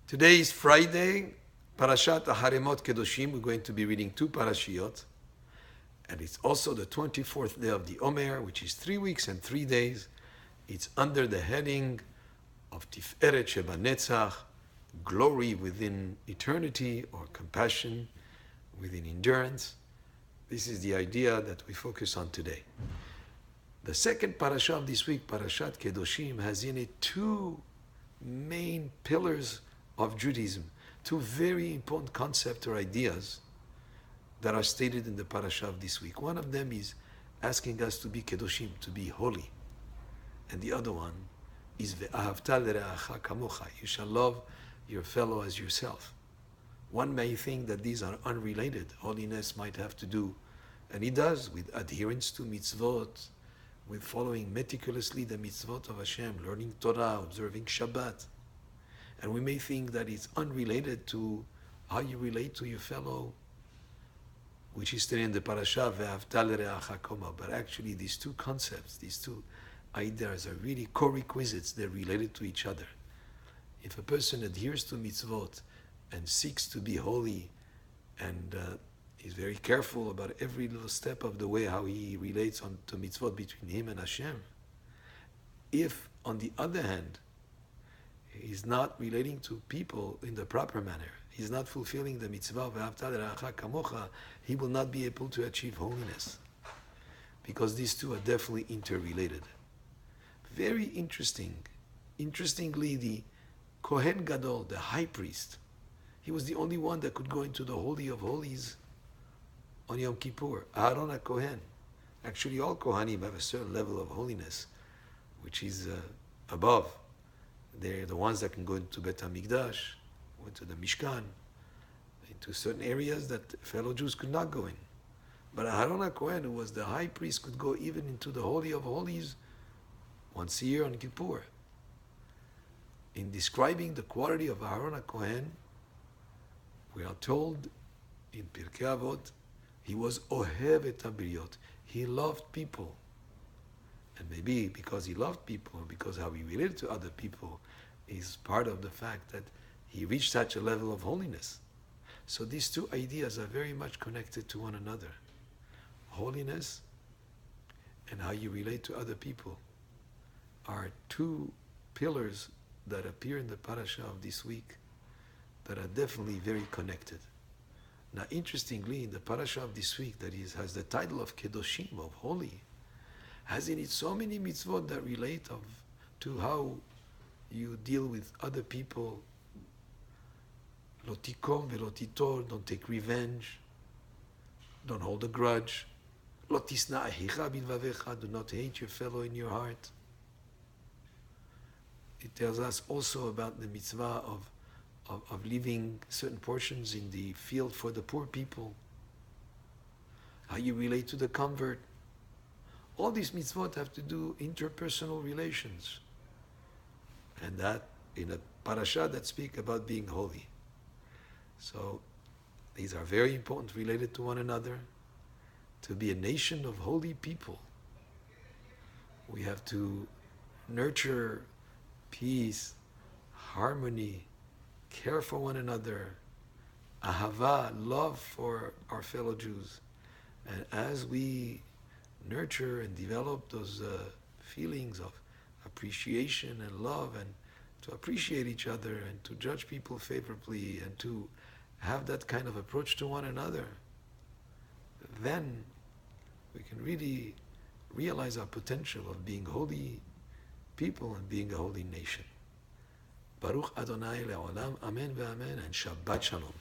Today is Friday, Parashat Haremot Kedoshim. We're going to be reading two parashiot. And it's also the 24th day of the Omer, which is 3 weeks and 3 days. It's under the heading of Tiferet, shebanetzach, glory within eternity, or compassion within endurance. This is the idea that we focus on today. The second parasha of this week, Parashat Kedoshim, has in it two main pillars of Judaism, two very important concepts or ideas that are stated in the parasha of this week. One of them is asking us to be Kedoshim, to be holy. And the other one is Ve'ahavta l're'acha kamocha, you shall love your fellow as yourself. One may think that these are unrelated. Holiness might have to do, and it does, with adherence to mitzvot, with following meticulously the mitzvot of Hashem, learning Torah, observing Shabbat. And we may think that it's unrelated to how you relate to your fellow, which is stated in the parasha, Ve'ahavta l're'acha kamocha. But actually these two concepts, these two ideas are really co-requisites. They're related to each other. If a person adheres to mitzvot and seeks to be holy and is very careful about every little step of the way how he relates to mitzvot between him and Hashem, if on the other hand he's not relating to people in the proper manner, he's not fulfilling the mitzvah of Ve'ahavta l're'acha kamocha, he will not be able to achieve holiness, because these two are definitely interrelated. Very interesting. Interestingly, the Kohen Gadol, the high priest, he was the only one that could go into the Holy of Holies on Yom Kippur. Aaron HaKohen. Actually, all Kohanim have a certain level of holiness, which is above. They're the ones that can go into Bet HaMikdash, into the Mishkan, into certain areas that fellow Jews could not go in. But Aaron HaKohen, who was the high priest, could go even into the Holy of Holies once a year on Kippur. In describing the quality of Aaron HaKohen, we are told in Pirkei Avot, he was ohev et habriot. He loved people. And maybe because he loved people, or because how he related to other people, is part of the fact that he reached such a level of holiness. So these two ideas are very much connected to one another. Holiness and how you relate to other people are two pillars that appear in the parasha of this week that are definitely very connected. Now, interestingly, in the parasha of this week that has the title of Kedoshim, of holy, has in it so many mitzvot that relate to how you deal with other people. Lo tikom velo titor, don't take revenge, don't hold a grudge. Lo tisna ahicha bilvavecha, do not hate your fellow in your heart. It tells us also about the mitzvah of leaving certain portions in the field for the poor people, how you relate to the convert. All these mitzvot have to do interpersonal relations, and that in a parasha that speak about being holy. So these are very important, related to one another. To be a nation of holy people, we have to nurture peace, harmony, care for one another, ahava, love for our fellow Jews. And as we nurture and develop those feelings of appreciation and love, and to appreciate each other and to judge people favorably and to have that kind of approach to one another, then we can really realize our potential of being holy people and being a holy nation. Baruch Adonai le'olam, amen ve'amen, and Shabbat Shalom.